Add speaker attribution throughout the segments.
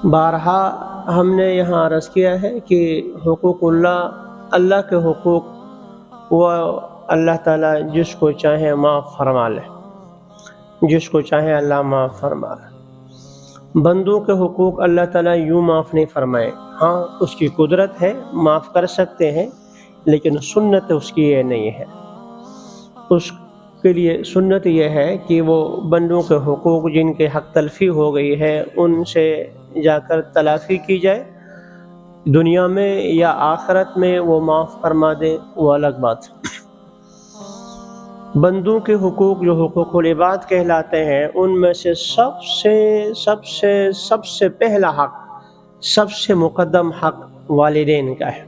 Speaker 1: بارہا ہم نے یہاں عرض کیا ہے کہ حقوق اللہ کے حقوق وہ اللہ تعالیٰ جس کو چاہے معاف فرما لے، جس کو چاہے اللہ معاف فرما لے۔ بندوں کے حقوق اللہ تعالیٰ یوں معاف نہیں فرمائے، ہاں اس کی قدرت ہے، معاف کر سکتے ہیں، لیکن سنت اس کی یہ نہیں ہے۔ اس کے لیے سنت یہ ہے کہ وہ بندوں کے حقوق جن کے حق تلفی ہو گئی ہے ان سے جا کر تلافی کی جائے، دنیا میں یا آخرت میں وہ معاف فرما دے، وہ الگ بات ہے۔ بندوں کے حقوق جو حقوق العباد کہلاتے ہیں ان میں سے سب سے پہلا حق، سب سے مقدم حق والدین کا ہے۔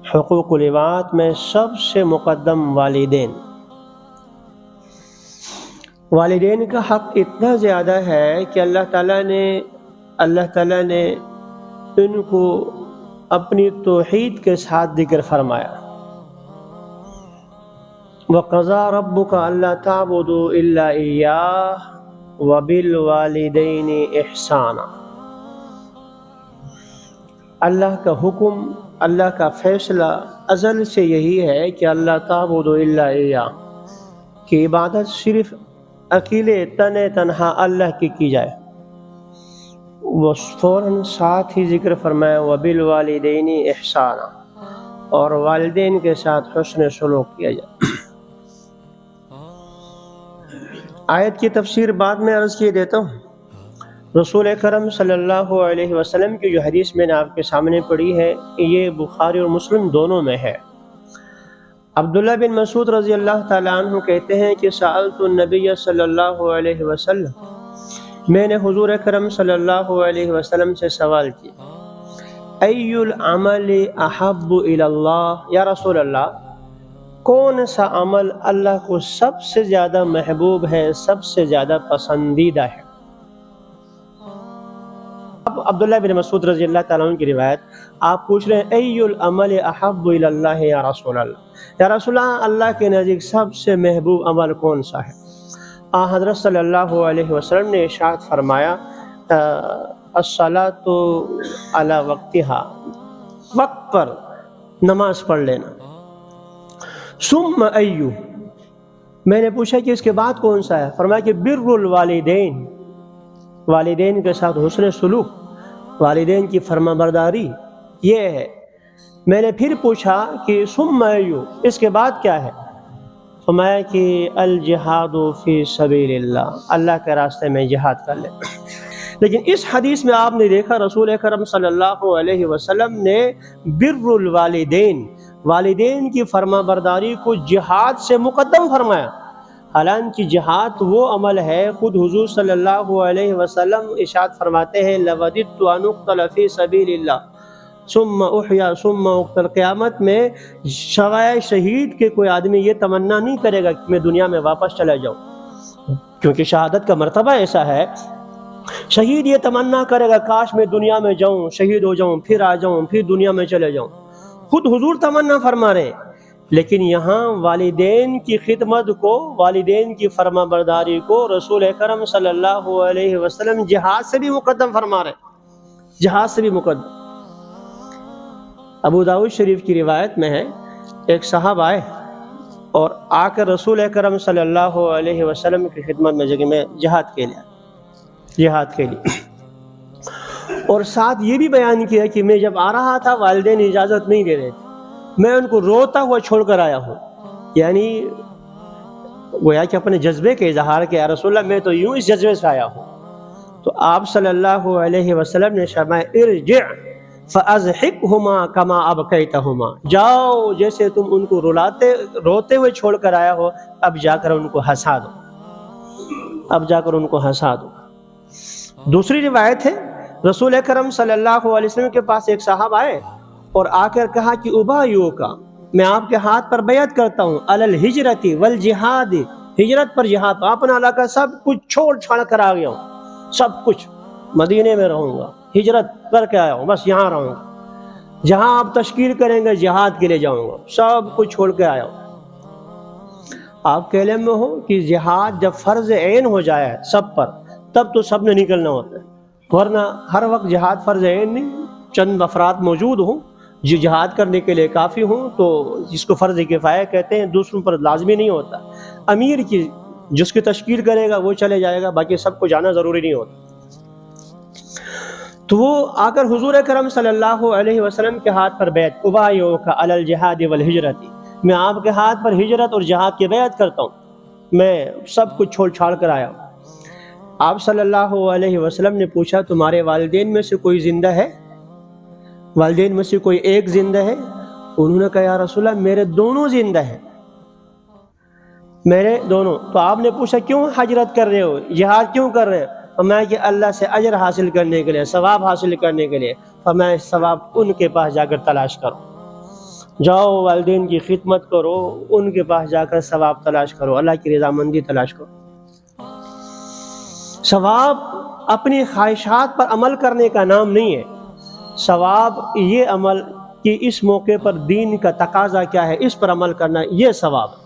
Speaker 1: حقوق العباد میں سب سے مقدم والدین۔ والدین کا حق اتنا زیادہ ہے کہ اللہ تعالیٰ نے ان کو اپنی توحید کے ساتھ ذکر فرمایا۔ وَقَضَىٰ رَبُّكَ أَلَّا تَعْبُدُوا إِلَّا إِيَّاهُ وَبِالْوَالِدَيْنِ إِحْسَانًا۔ اللہ کا حکم، اللہ کا فیصلہ ازل سے یہی ہے کہ اللہ تعبدوا الا إِيَّاهُ، کہ عبادت صرف اکیلے تنہا اللہ کی جائے۔ وہ فوراً ساتھ ہی ذکر فرمایا وَبِالْوَالِدَيْنِ إِحْسَانًا، اور والدین کے ساتھ حسن سلوک کیا جائے۔ آیت کی تفسیر بعد میں عرض کیے دیتا ہوں۔ رسول اکرم صلی اللہ علیہ وسلم کی جو حدیث میں نے آپ کے سامنے پڑھی ہے یہ بخاری اور مسلم دونوں میں ہے۔ عبداللہ بن مسعود رضی اللہ تعالیٰ عنہ کہتے ہیں کہ سألت النبی صلی اللہ علیہ وسلم، میں نے حضور اکرم صلی اللہ علیہ وسلم سے سوال کیا، ای العمل احب الی اللہ، یا رسول اللہ کون سا عمل اللہ کو سب سے زیادہ محبوب ہے، سب سے زیادہ پسندیدہ ہے؟ اب عبداللہ بن مسعود رضی اللہ تعالیٰ عنہ کی روایت، آپ پوچھ رہے ہیں ای العمل احب الی اللہ یا رسول اللہ، یا رسول اللہ کے نزدیک سب سے محبوب عمل کون سا ہے؟ حضرت صلی اللہ علیہ وسلم نے ارشاد فرمایا الصلاۃ علی وقتہا، وقت پر نماز پڑھ لینا۔ ثم ایو، میں نے پوچھا کہ اس کے بعد کون سا ہے؟ فرمایا کہ بر الوالدین، والدین کے ساتھ حسن سلوک، والدین کی فرما برداری، یہ ہے۔ میں نے پھر پوچھا کہ ثم ایو، اس کے بعد کیا ہے؟ فرمایا کہ الجہاد فی سبیل اللہ، اللہ کے راستے میں جہاد کر لے۔ لیکن اس حدیث میں آپ نے دیکھا رسول اکرم صلی اللہ علیہ وسلم نے بر الوالدین، والدین کی فرما برداری کو جہاد سے مقدم فرمایا۔ حالانکہ جہاد وہ عمل ہے، خود حضور صلی اللہ علیہ وسلم ارشاد فرماتے ہیں لوددت ان اقتل فی سبیل اللہ ثم احیا ثم اقتل، قیامت میں سوائے شہید کے کوئی آدمی یہ تمنا نہیں کرے گا کہ میں دنیا میں واپس چلا جاؤں، کیونکہ شہادت کا مرتبہ ایسا ہے۔ شہید یہ تمنا کرے گا کاش میں دنیا میں جاؤں، شہید ہو جاؤں، پھر آ جاؤں، پھر دنیا میں چلے جاؤں، خود حضور تمنا فرما رہے ہیں۔ لیکن یہاں والدین کی خدمت کو، والدین کی فرما برداری کو رسول اکرم صلی اللہ علیہ وسلم جہاد سے بھی مقدم فرما رہے ہیں، جہاد سے بھی مقدم۔ ابو داؤد شریف کی روایت میں ہے ایک صاحب آئے اور آ کر رسول اکرم صلی اللہ علیہ وسلم کی خدمت میں جگہ میں جہاد کے لیے، اور ساتھ یہ بھی بیان کیا کہ میں جب آ رہا تھا والدین اجازت نہیں دے رہے تھے، میں ان کو روتا ہوا چھوڑ کر آیا ہوں، یعنی گویا کہ اپنے جذبے کے اظہار کے، یا رسول اللہ میں تو یوں اس جذبے سے آیا ہوں۔ تو آپ صلی اللہ علیہ وسلم نے فرمایا ارجع فاضحکہما کما ابکیتہما، جاؤ جیسے تم ان کو روتے ہوئے چھوڑ کر آیا ہو، اب جا کر ان کو ہنسا دو، دوسری روایت ہے رسول اکرم صلی اللہ علیہ وسلم کے پاس ایک صاحب آئے اور آ کر کہا کہ ابایعک، میں آپ کے ہاتھ پر بیعت کرتا ہوں، علی الہجرۃ والجہاد، ہجرت پر جہاد، اپنا علاقہ سب کچھ چھوڑ چھاڑ کر آ گیا ہوں، سب کچھ مدینے میں رہوں گا، ہجرت کر کے آیا ہوں، بس یہاں رہوں گا، جہاں آپ تشکیل کریں گے جہاد کے لیے جاؤں گا، سب کچھ چھوڑ کے آیا ہوں۔ آپ کے علم میں ہو کہ جہاد جب فرض عین ہو جائے سب پر، تب تو سب نے نکلنا ہوتا ہے، ورنہ ہر وقت جہاد فرض عین نہیں، چند افراد موجود ہوں جو جہاد کرنے کے لیے کافی ہوں تو جس کو فرض کفایہ کہتے ہیں، دوسروں پر لازمی نہیں ہوتا۔ امیر کی جس کی تشکیل کرے گا وہ چلے جائے گا، باقی سب کو جانا ضروری نہیں ہوتا۔ تو وہ آ کر حضور اکرم صلی اللہ علیہ وسلم کے ہاتھ پر بیعت، ابایعک علی الجہاد والہجرت، میں آپ کے ہاتھ پر ہجرت اور جہاد کی بیعت کرتا ہوں، میں سب کچھ چھوڑ چھاڑ کر آیا ہوں۔ آپ صلی اللہ علیہ وسلم نے پوچھا تمہارے والدین میں سے کوئی زندہ ہے؟ والدین میں سے کوئی ایک زندہ ہے؟ انہوں نے کہا یا رسول اللہ میرے دونوں زندہ ہیں، میرے دونوں۔ تو آپ نے پوچھا کیوں ہجرت کر رہے ہو، جہاد کیوں کر رہے ہیں؟ فرمایا کہ اللہ سے اجر حاصل کرنے کے لیے، ثواب حاصل کرنے کے لیے۔ فرمایا ثواب ان کے پاس جا کر تلاش کرو، جاؤ والدین کی خدمت کرو، ان کے پاس جا کر ثواب تلاش کرو، اللہ کی رضامندی تلاش کرو۔ ثواب اپنی خواہشات پر عمل کرنے کا نام نہیں ہے، ثواب یہ عمل کہ اس موقع پر دین کا تقاضا کیا ہے اس پر عمل کرنا، یہ ثواب۔